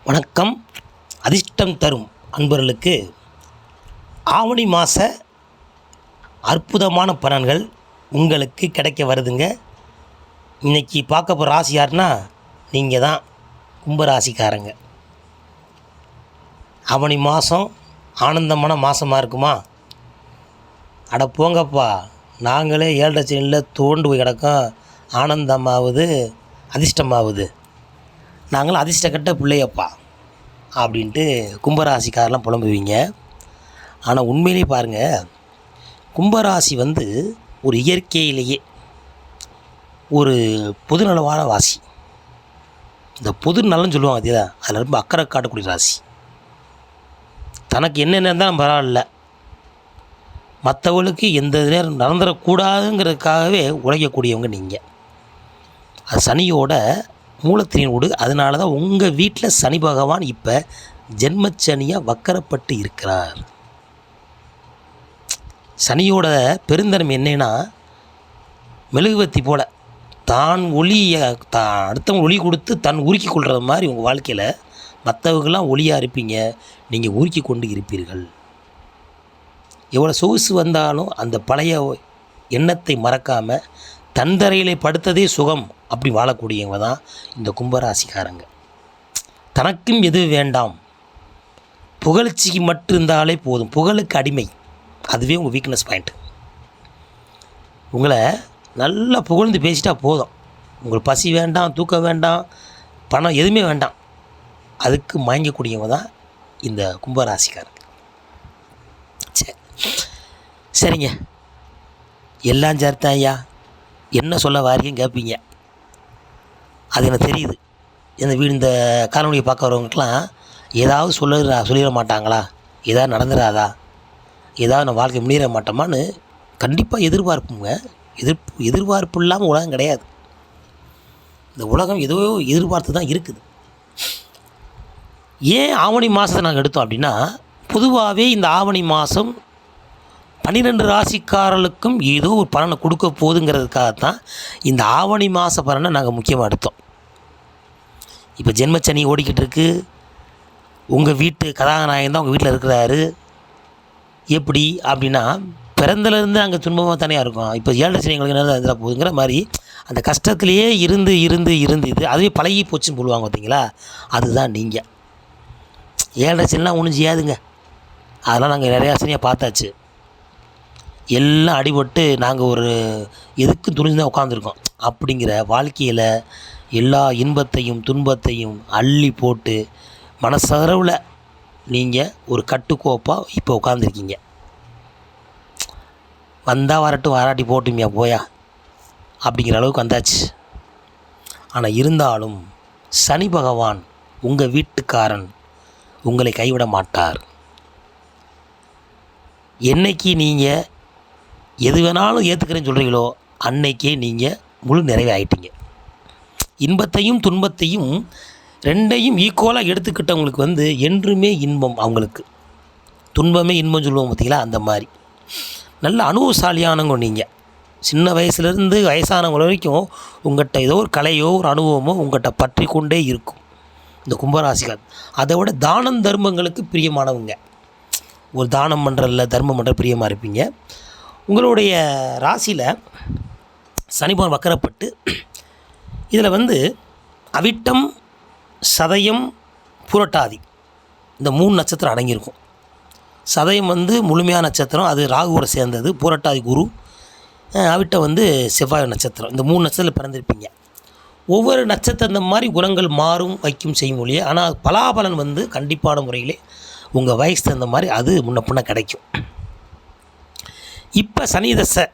வணக்கம். அதிர்ஷ்டம் தரும் அன்பர்களுக்கு ஆவணி மாத அற்புதமான பலன்கள் உங்களுக்கு கிடைக்க வருதுங்க. இன்றைக்கி பார்க்க போகிற ராசி யாருன்னா நீங்கள் தான், கும்பராசிக்காரங்க. ஆவணி மாதம் ஆனந்தமான மாதமாக இருக்குமா? அட போங்கப்பா, நாங்களே 7.5 சனியில் தோண்டு போய் கிடக்கோம், ஆனந்தமாகுது, அதிர்ஷ்டமாகுது, நாங்களும் அதிர்ஷ்டக்கட்ட பிள்ளையப்பா அப்படின்ட்டு கும்பராசிக்காரெலாம் புலம்புவீங்க. ஆனால் உண்மையிலே பாருங்கள், கும்பராசி ஒரு இயற்கையிலேயே ஒரு பொதுநலவான வாசி. இந்த பொது நலன்னு சொல்லுவாங்க பார்த்தீங்களா, அதில் ரொம்ப அக்கறை காட்டக்கூடிய ராசி. தனக்கு என்னென்ன இருந்தாலும் பரவாயில்ல, மற்றவங்களுக்கு எந்த நேரம் நடந்துடக்கூடாதுங்கிறதுக்காகவே உழைக்கக்கூடியவங்க நீங்கள். அது சனியோட மூலத்திரியின் வீடு. அதனால தான் உங்கள் வீட்டில் சனி பகவான் இப்போ ஜென்மச்சனியாக வக்கரப்பட்டு இருக்கிறார். சனியோட பெருந்தன்மை என்னன்னா, மெழுகுவத்தி போல் தான் ஒளியை அடுத்தவங்க ஒளி கொடுத்து தன் உருக்கி கொள்வது மாதிரி உங்கள் வாழ்க்கையில் மற்றவங்களாம் ஒளியாக இருப்பீங்க, நீங்கள் உருக்கி கொண்டு இருப்பீர்கள். எவ்வளோ சொகுசு வந்தாலும் அந்த பழைய எண்ணத்தை மறக்காமல் தந்தரையிலே படுத்ததே சுகம் அப்படி வாழக்கூடியவங்க தான் இந்த கும்பராசிக்காரங்க. தனக்கும் எது வேண்டாம், புகழ்ச்சிக்கு மட்டும் இருந்தாலே போதும், புகழுக்கு அடிமை. அதுவே உங்கள் வீக்னஸ் பாயிண்ட். உங்களை நல்லா புகழ்ந்து பேசிட்டா போதும், உங்களுக்கு பசி வேண்டாம், தூக்கம் வேண்டாம், பணம் எதுவுமே வேண்டாம், அதுக்கு மயங்கக்கூடியவங்க தான் இந்த கும்பராசிக்காரங்க. சரிங்க, எல்லாம் சேர்த்தான் ஐயா, என்ன சொல்ல வாரியும் கேட்பீங்க. அது எனக்கு தெரியுது. இந்த காணொலியை பார்க்க வரவங்களுக்கெல்லாம் ஏதாவது சொல்லிட மாட்டாங்களா, ஏதாவது நடந்துடாதா, ஏதாவது நம்ம வாழ்க்கை முன்னேற மாட்டோமான்னு கண்டிப்பாக எதிர்பார்ப்புங்க. எதிர்பார்ப்பு இல்லாமல் உலகம் கிடையாது. இந்த உலகம் ஏதோ எதிர்பார்த்து தான் இருக்குது. ஏன் ஆவணி மாதத்தை நாங்கள் எடுத்தோம் அப்படின்னா, பொதுவாகவே இந்த ஆவணி மாதம் 12 ராசிக்காரர்களுக்கும் ஏதோ ஒரு பலனை கொடுக்க போகுதுங்கிறதுக்காகத்தான் இந்த ஆவணி மாத பலனை நாங்கள் முக்கியமாக எடுத்தோம். இப்போ ஜென்மச்சனி ஓடிக்கிட்டு இருக்கு. உங்கள் வீட்டு கதாநாயகன் தான் உங்கள் வீட்டில் இருக்கிறாரு. எப்படி அப்படின்னா, பிறந்தலேருந்து அங்கே துன்பமாக தனியாக இருக்கும். இப்போ 7.5 சனி எங்களுக்கு என்ன இருந்தால் போகுதுங்கிற மாதிரி அந்த கஷ்டத்துலேயே இருந்து இது அதுவே பழகி போச்சுன்னு சொல்லுவாங்க பார்த்தீங்களா, அதுதான் நீங்கள். 7.5 சனிலாம் ஒன்றும் செய்யாதுங்க. அதெல்லாம் நாங்கள் நிறையா சனியாக பார்த்தாச்சு. எல்லாம் அடிபட்டு நாங்கள் ஒரு எதுக்கு துணிஞ்சு தான் உட்காந்துருக்கோம். அப்படிங்கிற வாழ்க்கையில் எல்லா இன்பத்தையும் துன்பத்தையும் அள்ளி போட்டு மனசளவில் நீங்கள் ஒரு கட்டுக்கோப்பாக இப்போ உட்காந்துருக்கீங்க. வந்தால் வரட்டும், வாராட்டி போட்டுமியா போயா அப்படிங்கிற அளவுக்கு வந்தாச்சு. ஆனால் இருந்தாலும் சனி பகவான் உங்கள் வீட்டுக்காரன் உங்களை கைவிட மாட்டார். என்னைக்கு நீங்கள் எது வேணாலும் ஏற்றுக்கிறேன்னு சொல்கிறீங்களோ அன்னைக்கே நீங்கள் முழு நிறைவே ஆகிட்டீங்க. இன்பத்தையும் துன்பத்தையும் ரெண்டையும் ஈக்குவலாக எடுத்துக்கிட்டவங்களுக்கு என்றுமே இன்பம், அவங்களுக்கு துன்பமே இன்பம் சொல்லுவோம் பார்த்தீங்களா, அந்த மாதிரி நல்ல அனுபவசாலியானவங்க நீங்கள். சின்ன வயசுலேருந்து வயசானவங்க வரைக்கும் உங்கள்கிட்ட ஏதோ ஒரு கலையோ ஒரு அனுபவமோ உங்கள்கிட்ட பற்றி கொண்டே இருக்கும் இந்த கும்பராசிகள். அதை விட தானம் தர்மங்களுக்கு பிரியமானவங்க. ஒரு தானம் பண்ணுறதில்ல, தர்மம் பண்ணுற பிரியமாக இருப்பீங்க. உங்களுடைய ராசியில் சனிபகவான் வக்கரப்பட்டு இதில் அவிட்டம், சதயம், புரட்டாதி இந்த 3 நட்சத்திரம் அடங்கியிருக்கும். சதயம் முழுமையான நட்சத்திரம், அது ராகுவோட சேர்ந்தது. புரட்டாதி குரு, அவிட்டம் செவ்வாய் நட்சத்திரம். இந்த 3 நட்சத்திரத்தில் பிறந்திருப்பீங்க. ஒவ்வொரு நட்சத்திரம் இந்த மாதிரி குணங்கள் மாறும் வைக்கும் செய்யும் மொழியே. ஆனால் பலாபலன் கண்டிப்பான முறையிலே உங்கள் வயசு தகுந்த மாதிரி அது முன்ன பின்ன கிடைக்கும். இப்போ சனி தசை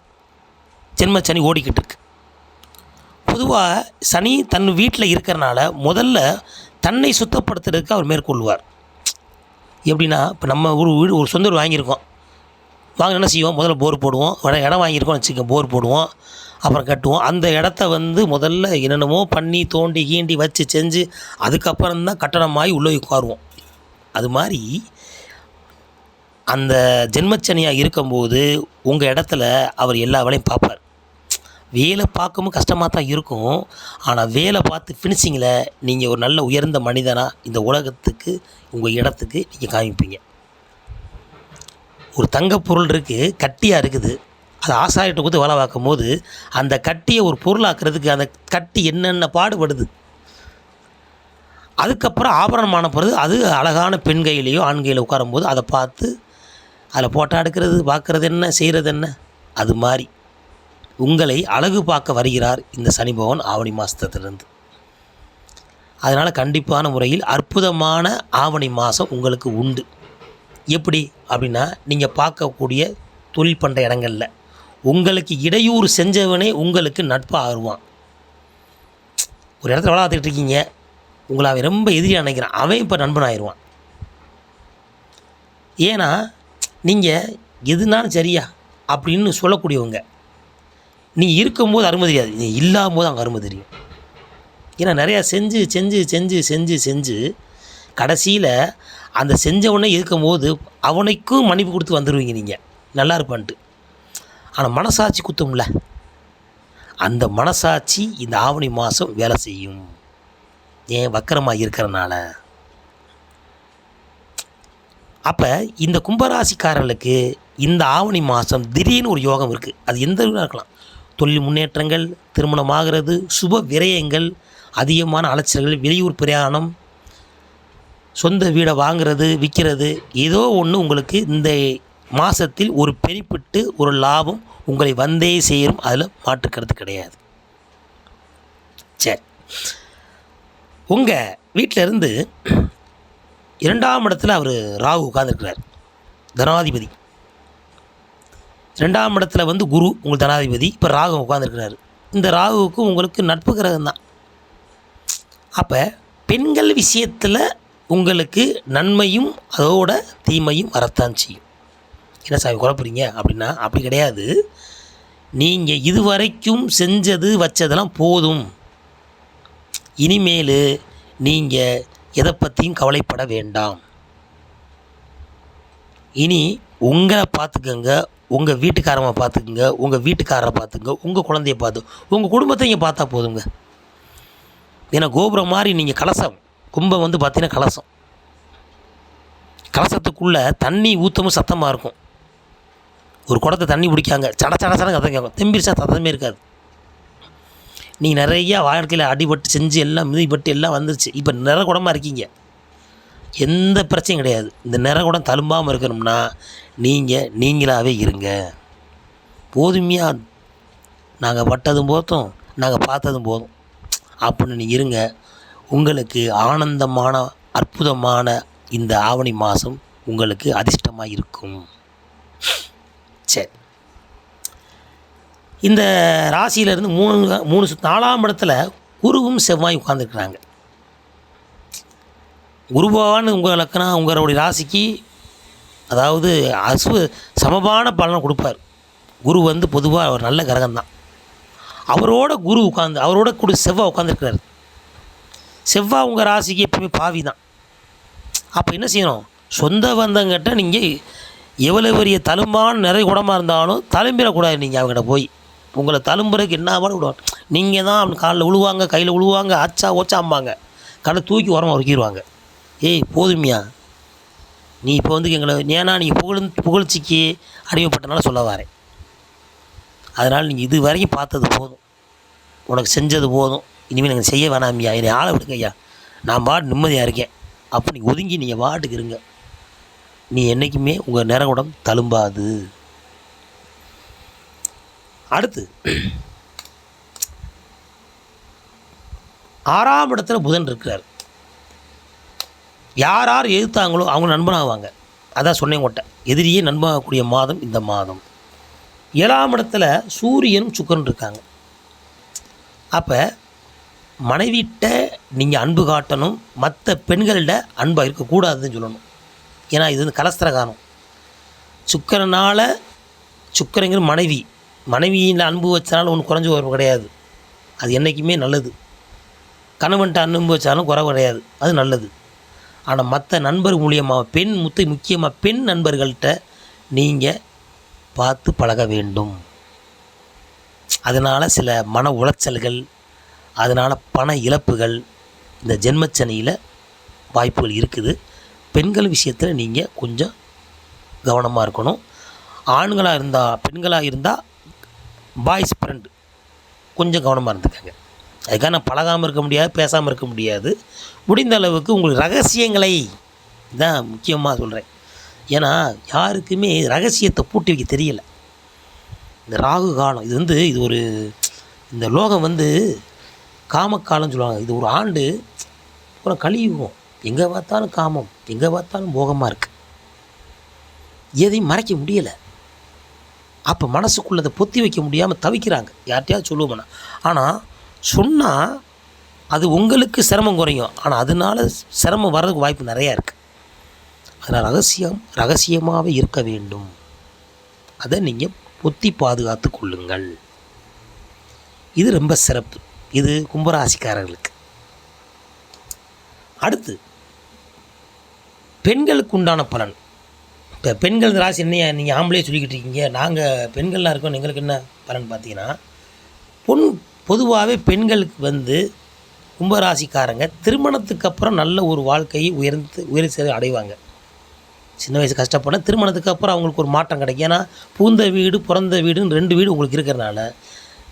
ஜென்மச்சனி ஓடிக்கிட்டு இருக்கு. பொதுவாக சனி தன் வீட்டில் இருக்கிறனால முதல்ல தன்னை சுத்தப்படுத்துறதுக்கு அவர் மேற்கொள்வார். எப்படின்னா, இப்போ நம்ம ஒரு வீடு ஒரு சொந்த வீடு வாங்கியிருக்கோம், என்ன செய்வோம், முதல்ல போர் போடுவோம். இடம் வாங்கியிருக்கோம் வச்சுக்க, போர் போடுவோம், அப்புறம் கட்டுவோம். அந்த இடத்த முதல்ல என்னென்னமோ பண்ணி தோண்டி கீண்டி வச்சு செஞ்சு அதுக்கப்புறம் தான் கட்டணமாகி உள்ளே உட்காருவோம். அது மாதிரி அந்த ஜென்மச்சனியாக இருக்கும்போது உங்கள் இடத்துல அவர் எல்லா வேலையும் பார்ப்பார். வேலை பார்க்கவும் கஷ்டமாக தான் இருக்கும். ஆனால் வேலை பார்த்து ஃபினிஷிங்கில் நீங்கள் ஒரு நல்ல உயர்ந்த மனிதனாக இந்த உலகத்துக்கு உங்கள் இடத்துக்கு நீங்கள் காமிப்பீங்க. ஒரு தங்கப்பொருள் இருக்குது, கட்டியாக இருக்குது. அது ஆசாரிகிட்ட கொடுத்து வேலை பார்க்கும் போது அந்த கட்டியை ஒரு பொருளாக்குறதுக்கு அந்த கட்டி என்னென்ன பாடுபடுது. அதுக்கப்புறம் ஆபரணமான பிறகு அது அழகான பெண் கையிலையோ ஆண் கையில் உட்காரும்போது அதை பார்த்து அதில் ஃபோட்டோ எடுக்கிறது, பார்க்குறது என்ன, செய்கிறது என்ன. அது மாதிரி உங்களை அழகு பார்க்க வருகிறார் இந்த சனி பகவான் ஆவணி மாதத்துலேருந்து. அதனால் கண்டிப்பான முறையில் அற்புதமான ஆவணி மாதம் உங்களுக்கு உண்டு. எப்படி அப்படின்னா, நீங்கள் பார்க்கக்கூடிய தொழில் பண்ணுற இடங்களில் உங்களுக்கு இடையூறு செஞ்சவனே உங்களுக்கு நட்பாக ஆடுவான். ஒரு இடத்துல வேலை பார்த்துக்கிட்டு இருக்கீங்க, உங்களை அவன் ரொம்ப எதிரியாக நினைக்கிறான், அவன் இப்போ நண்பன் ஆயிடுவான். ஏன்னா நீங்கள் எதுனாலும் சரியா அப்படின்னு சொல்லக்கூடியவங்க. நீ இருக்கும்போது அருமை தெரியாது, நீ இல்லாமல் போது அங்கே அருமை தெரியும். ஏன்னா நிறையா செஞ்சு செஞ்சு செஞ்சு செஞ்சு செஞ்சு கடைசியில் அந்த செஞ்சவனே இருக்கும் போது அவனுக்கும் மன்னிப்பு கொடுத்து வந்துடுவீங்க நீங்கள் நல்லா இருப்பான்ட்டு. ஆனால் மனசாட்சி குத்தும்ல, அந்த மனசாட்சி இந்த ஆவணி மாதம் வேலை செய்யும். ஏன் வக்கரமாக இருக்கிறனால. அப்போ இந்த கும்பராசிக்காரர்களுக்கு இந்த ஆவணி மாதம் திடீர்னு ஒரு யோகம் இருக்குது. அது எந்த இருக்கலாம். தொழில் முன்னேற்றங்கள், திருமணமாகிறது, சுப விரயங்கள், அதிகமான அலைச்சல்கள், வெளியூர் பிரயாணம், சொந்த வீடை வாங்கிறது, விற்கிறது, ஏதோ ஒன்று உங்களுக்கு இந்த மாதத்தில் ஒரு பெரிப்பிட்டு ஒரு லாபம் உங்களை வந்தே சேரும். அதில் மாற்றுக்கிறது கிடையாது. சரி, உங்கள் வீட்டில் இருந்து 2ஆம் இடத்துல அவர் ராகு உட்கார்ந்துருக்கிறார், தனாதிபதி. 2ஆம் இடத்துல வந்து குரு உங்கள் தனாதிபதி. இப்போ ராகு உட்கார்ந்துருக்கிறாரு. இந்த ராகுவுக்கும் உங்களுக்கு நட்பு கிரகம் தான். அப்போ பெண்கள் விஷயத்தில் உங்களுக்கு நன்மையும் அதோட தீமையும் வரத்தான் செய்யும். என்ன சாமி குழப்பறீங்க அப்படின்னா, அப்படி கிடையாது. நீங்கள் இதுவரைக்கும் செஞ்சது வச்சதெல்லாம் போதும். இனிமேல் நீங்கள் எதை பற்றியும் கவலைப்பட வேண்டாம். இனி உங்களை பார்த்துக்கங்க, உங்கள் வீட்டுக்காரமாக பார்த்துக்குங்க, உங்கள் வீட்டுக்காரரை பார்த்துங்க, உங்கள் குழந்தைய பார்த்து, உங்கள் குடும்பத்தை இங்கே பார்த்தா போதுங்க. ஏன்னா கோபுரம் மாதிரி நீங்கள் கலசம், கும்பம் வந்து பார்த்தீங்கன்னா கலசம். கலசத்துக்குள்ளே தண்ணி ஊற்றமும் சத்தமாக இருக்கும். ஒரு குடத்தை தண்ணி பிடிக்காங்க, சட சட சட கதை கேட்கும். தெம்பிரிச்சா சத்தமே இருக்காது. நீங்கள் நிறையா வாழ்க்கையில் அடிபட்டு செஞ்சு எல்லாம் மிதிப்பட்டு எல்லாம் வந்துருச்சு. இப்போ நிற குடமாக இருக்கீங்க, எந்த பிரச்சனையும் கிடையாது. இந்த நிற குடம் தழும்பாமல் இருக்கணும்னா நீங்களாகவே இருங்க. போதுமையாக நாங்கள் பட்டதும் போதும், நாங்கள் பார்த்ததும் போதும் அப்படின்னு நீங்கள் இருங்க. உங்களுக்கு ஆனந்தமான அற்புதமான இந்த ஆவணி மாதம் உங்களுக்கு அதிர்ஷ்டமாக இருக்கும். சரி, இந்த ராசியிலேருந்து 4ஆம் இடத்துல குருவும் செவ்வாய் உட்கார்ந்துருக்குறாங்க. குருபவான் உங்கள் லக்கணம் உங்களுடைய ராசிக்கு அதாவது சமமான பலனை கொடுப்பார். குரு வந்து பொதுவாக ஒரு நல்ல கிரகம்தான். அவரோட குரு உட்காந்து அவரோட கூட செவ்வாய் உட்காந்துருக்கிறார். செவ்வாய் உங்கள் ராசிக்கு எப்பவுமே பாவி தான். அப்போ என்ன செய்யணும், சொந்த பந்தங்கிட்ட நீங்கள் எவ்வளோ பெரிய தழும்பான நிறைய குடமாக இருந்தாலும் தழும்பிடக்கூடாது. நீங்கள் அவங்ககிட்ட போய் உங்களை தழும்புறதுக்கு என்ன மாதிரி விடுவாங்க. நீங்கள் தான் அவன் காலில் விழுவாங்க, கையில் விழுவாங்க, ஆச்சா ஓச்சாம்பாங்க, கடை தூக்கி உரமாக உருக்கிடுவாங்க. ஏய் போதுமையா, நீ இப்போ வந்து எங்களை ஏன்னா நீங்கள் புகழ்ச்சிக்கு அடிமைப்பட்டனால சொல்ல வரேன். அதனால் நீங்கள் இது வரைக்கும் பார்த்தது போதும், உனக்கு செஞ்சது போதும், இனிமேல் நீங்கள் செய்ய வேணாமியா, என்னை ஆளை விடுங்க ஐயா, நான் பாட்டு நிம்மதியாக இருக்கேன் அப்போ நீங்கள் ஒதுங்கி நீங்கள் பாட்டுக்கு இருங்க. நீ என்றைக்குமே உங்கள் நிறகுடம் தழும்பாது. அடுத்து 6ஆம் இடத்துல புதன் இருக்கிறார். யார் யார் எதிர்த்தாங்களோ அவங்க நண்பனாகுவாங்க. அதான் சொன்னேன் கொட்டை, எதிரியே நண்பனாகக்கூடிய மாதம் இந்த மாதம். 7ஆம் இடத்துல சூரியனும் சுக்கிரனும் இருக்காங்க. அப்போ மனைவிட்ட நீங்கள் அன்பு காட்டணும், மற்ற பெண்களிட அன்பாக இருக்கக்கூடாதுன்னு சொல்லணும். ஏன்னா இது வந்து கலஸ்திரகாரம். சுக்கிரனால் சுக்கிரங்கிற மனைவியில் அன்பு வச்சனாலும் ஒன்று குறைஞ்சி வர கிடையாது. அது என்றைக்குமே நல்லது. கணவன்கிட்ட அன்பு வச்சாலும் குறை கிடையாது, அது நல்லது. ஆனால் மற்ற நண்பர் மூலியமாக முக்கியமாக பெண் நண்பர்கள்ட்ட நீங்கள் பார்த்து பழக வேண்டும். அதனால் சில மன உளைச்சல்கள், அதனால் பண இழப்புகள் இந்த ஜென்மச்சனியில் வாய்ப்புகள் இருக்குது. பெண்கள் விஷயத்தில் நீங்கள் கொஞ்சம் கவனமாக இருக்கணும். பெண்களாக இருந்தால் பாய்ஸ் ஃப்ரெண்டு கொஞ்சம் கவனமாக இருந்துக்கங்க. அதுக்காக நான் பழகாமல் இருக்க முடியாது, பேசாமல் இருக்க முடியாது. முடிந்த அளவுக்கு உங்களுக்கு ரகசியங்களை தான் முக்கியமாக சொல்கிறேன். ஏன்னா யாருக்குமே ரகசியத்தை பூட்டி வைக்க தெரியல. இந்த ராகு காலம் இது ஒரு இந்த லோகம் காமக்காலம்னு சொல்லுவாங்க. இது ஒரு ஆண்டு அப்புறம் கலியுகம். எங்கே பார்த்தாலும் காமம், எங்கே பார்த்தாலும் மோகமாக இருக்குது. எதையும் மறைக்க முடியலை. அப்போ மனசுக்குள்ளதை பொத்தி வைக்க முடியாமல் தவிக்கிறாங்க. யார்கிட்டையாவது சொல்லுவோம்னா, ஆனால் சொன்னால் அது உங்களுக்கு சிரமம் குறையும். ஆனால் அதனால சிரமம் வர்றதுக்கு வாய்ப்பு நிறையா இருக்குது. அதனால் ரகசியமாகவே இருக்க வேண்டும். அதை நீங்கள் பொத்தி பாதுகாத்து கொள்ளுங்கள். இது ரொம்ப சிறப்பு. இது கும்பராசிக்காரர்களுக்கு. அடுத்து பெண்களுக்கு உண்டான பலன். இப்போ பெண்கள் ராசி என்னையா நீங்கள் ஆம்பளே சொல்லிக்கிட்டு இருக்கீங்க, நாங்கள் பெண்கள்லாம் இருக்கோம், எங்களுக்கு என்ன பலன் பார்த்தீங்கன்னா, பொதுவாகவே பெண்களுக்கு கும்பராசிக்காரங்க திருமணத்துக்கு அப்புறம் நல்ல ஒரு வாழ்க்கையை உயர்ந்து அடைவாங்க. சின்ன வயசு கஷ்டப்பட திருமணத்துக்கு அப்புறம் அவங்களுக்கு ஒரு மாற்றம் கிடைக்கும். ஏன்னா பூந்த வீடு பிறந்த வீடுன்னு 2 வீடு உங்களுக்கு இருக்கிறனால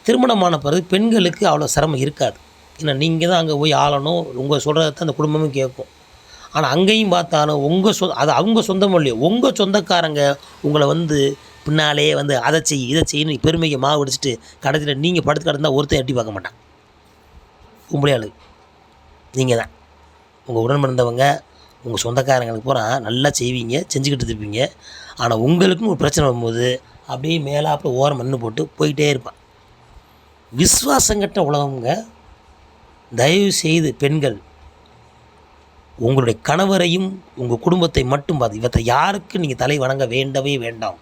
திருமணமான பிறகு பெண்களுக்கு அவ்வளோ சிரமம் இருக்காது. ஏன்னா நீங்கள் தான் அங்கே போய் ஆளணும், உங்கள் சொல்கிறத தான் அந்த குடும்பமும் கேட்கும். ஆனால் அங்கேயும் பார்த்தாலும் அது அவங்க சொந்தம் இல்லையோ, உங்கள் சொந்தக்காரங்க உங்களை பின்னாலே அதை செய் இதை செய்யணும் பெருமையை மாவு அடிச்சுட்டு கடைசியில் நீங்கள் படுத்து கிடந்தால் ஒருத்தர் எட்டி பார்க்க மாட்டான். கும்பலையாளு நீங்கள் தான். உங்கள் உடன் பிறந்தவங்க உங்கள் சொந்தக்காரங்களுக்கு பூரா நல்லா செய்வீங்க, செஞ்சுக்கிட்டு இருப்பீங்க. ஆனால் உங்களுக்குன்னு ஒரு பிரச்சனை வரும்போது அப்படியே மேலாப்பில் ஓரம் மண்ணு போட்டு போயிட்டே இருப்பான். விஸ்வாசங்கட்ட உலகங்க. தயவு செய்து பெண்கள் உங்களுடைய கணவரையும் உங்கள் குடும்பத்தை மட்டும் பார்த்து இவற்றை யாருக்கு நீங்கள் தலை வணங்க வேண்டவே வேண்டாம்.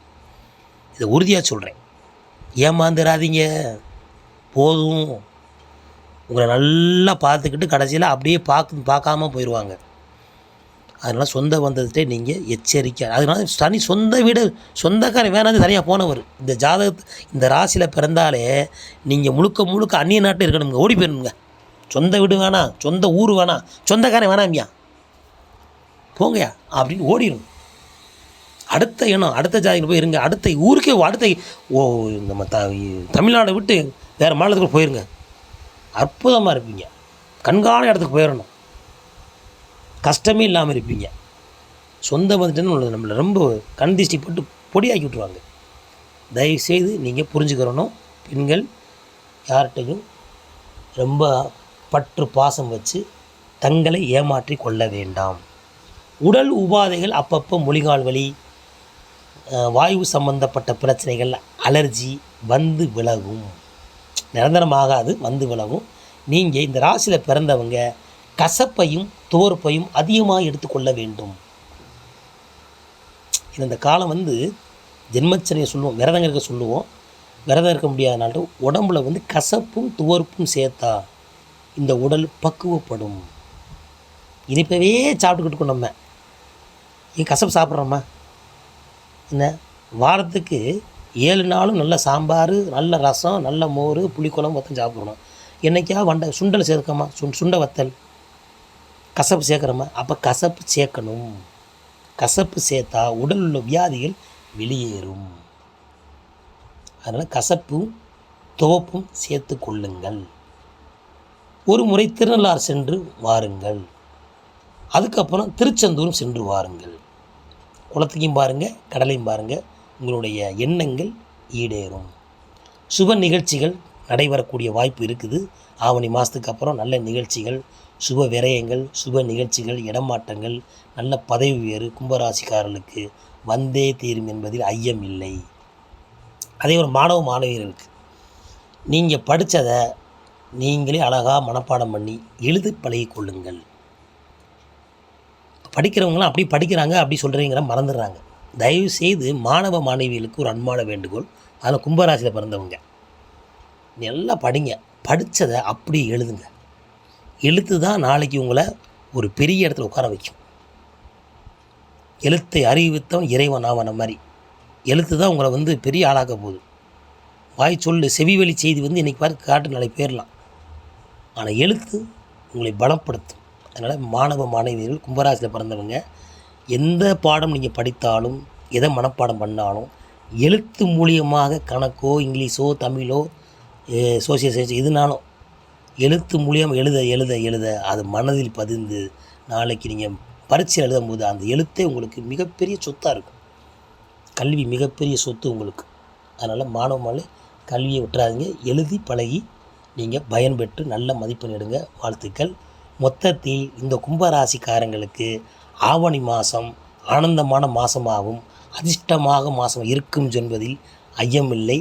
இதை உறுதியாக சொல்கிறேன். ஏமாந்துடாதீங்க. போதும். உங்களை நல்லா பார்த்துக்கிட்டு கடைசியில் அப்படியே பார்க்காம போயிடுவாங்க. அதனால் சொந்த பந்தத்தை நீங்கள் எச்சரிக்கை. அதனால சொந்த வீடு சொந்தக்காரன் வேணாந்து தனியாக போனவர். இந்த ராசியில் பிறந்தாலே நீங்கள் முழுக்க அந்நிய நாட்டில் இருக்கணுங்க, ஓடி போயிடணுங்க. சொந்த வீடு வேணாம், சொந்த ஊர் வேணாம், சொந்தக்காரன் வேணாமியா, போங்கயா அப்படின்னு ஓடிடணும். அடுத்த இனம் அடுத்த ஜாதியில் போய் இருங்க. அடுத்த ஊருக்கே நம்ம தமிழ்நாடை விட்டு வேறு மாநிலத்துக்கு போயிருங்க. அற்புதமாக இருப்பீங்க. கண்காண இடத்துக்கு போயிடணும். கஷ்டமே இல்லாமல் இருப்பீங்க. சொந்த வந்துட்டுன்னு நம்மளை ரொம்ப கண் திருஷ்டி போட்டு பொடியாக்கி விட்ருவாங்க. தயவுசெய்து நீங்கள் புரிஞ்சுக்கிறணும். பெண்கள் யார்கிட்டையும் ரொம்ப பற்று பாசம் வச்சு தங்களை ஏமாற்றி கொள்ள வேண்டாம். உடல் உபாதைகள் அப்பப்போ மொழிகால் வலி, வாயு சம்பந்தப்பட்ட பிரச்சனைகள், அலர்ஜி விலகும். நிரந்தரமாகாது, விலகும். நீங்கள் இந்த ராசியில் பிறந்தவங்க கசப்பையும் துவர்ப்பையும் அதிகமாக எடுத்துக்கொள்ள வேண்டும். இந்த காலம் ஜென்மச்சனையை சொல்லுவோம், விரதம் இருக்க சொல்லுவோம். விரதம் இருக்க முடியாதனால உடம்புல கசப்பும் துவர்ப்பும் சேர்த்தா இந்த உடல் பக்குவப்படும். இனிப்பவே சாப்பிட்டுக்கிட்டு நம்ம கசப்பு சாப்பிட்றோமா என்ன? வாரத்துக்கு 7 நாளும் நல்ல சாம்பார், நல்ல ரசம், நல்ல மோர், புளிக்குழம்பு மொத்தம் சாப்பிட்றோம். என்றைக்கா சுண்டல் சேர்க்கமா? சுண்டை வத்தல் கசப்பு சேர்க்குறோமா? அப்போ கசப்பு சேர்க்கணும். கசப்பு சேர்த்தா உடல் உள்ள வியாதிகள் வெளியேறும். அதனால் கசப்பும் துவப்பும் சேர்த்து கொள்ளுங்கள். ஒரு முறை திருநள்ளாறு சென்று வாருங்கள். அதுக்கப்புறம் திருச்செந்தூரும் சென்று வாருங்கள். குளத்தையும் பாருங்கள், கடலையும் பாருங்கள். உங்களுடைய எண்ணங்கள் ஈடேறும். சுப நிகழ்ச்சிகள் நடைபெறக்கூடிய வாய்ப்பு இருக்குது. ஆவணி மாதத்துக்கு அப்புறம் நல்ல நிகழ்ச்சிகள், சுப விரயங்கள், சுப நிகழ்ச்சிகள், இடமாற்றங்கள், நல்ல பதவி உயர்வு கும்பராசிக்காரர்களுக்கு வந்தே தீரும் என்பதில் ஐயம் இல்லை. அதே ஒரு மாணவியர்களுக்கு நீங்கள் படித்ததை நீங்களே அழகாக மனப்பாடம் பண்ணி எழுதி பழகி கொள்ளுங்கள். படிக்கிறவங்களாம் அப்படி படிக்கிறாங்க, அப்படி சொல்கிறீங்கிற மறந்துடுறாங்க. தயவுசெய்து மாணவ மாணவிகளுக்கு ஒரு அன்பான வேண்டுகோள். அதில் கும்பராசியில் பிறந்தவங்க நல்லா படிங்க. படித்ததை அப்படி எழுதுங்க. எழுத்து தான் நாளைக்கு உங்களை ஒரு பெரிய இடத்துல உட்கார வைக்கும். எழுத்தை அறிவித்தவன் இறைவன் ஆவன மாதிரி எழுத்து தான் உங்களை பெரிய ஆளாக்க போகுது. வாய் சொல்லு செவி வழி செய்தி வந்து இன்றைக்கி பார்த்து காட்டு நாளைக்கு போயிடலாம். ஆனால் எழுத்து உங்களை பலப்படுத்தும். அதனால் மாணவ மாணவியர்கள் கும்பராசியில் பிறந்தவங்க எந்த பாடம் நீங்கள் படித்தாலும் எதை மனப்பாடம் பண்ணாலும் எழுத்து மூலியமாக கணக்கோ இங்கிலீஷோ தமிழோ சோசியல் சயின்ஸ் எதுனாலும் எழுத்து மூலியம் எழுத எழுத எழுத அது மனதில் பதிந்து நாளைக்கு நீங்கள் பரீட்சை எழுதும்போது அந்த எழுத்தே உங்களுக்கு மிகப்பெரிய சொத்தாக இருக்கும். கல்வி மிகப்பெரிய சொத்து உங்களுக்கு. அதனால் மாணவ கல்வியை விட்டுறாதீங்க. எழுதி பழகி நீங்கள் பயன்பெற்று நல்ல மதிப்பெண் எடுங்க. வாழ்த்துக்கள். மொத்தத்தில் இந்த கும்பராசிக்காரங்களுக்கு ஆவணி மாதம் ஆனந்தமான மாதமாகவும் அதிர்ஷ்டமாக மாதம் இருக்கும் என்பதில் ஐயமில்லை.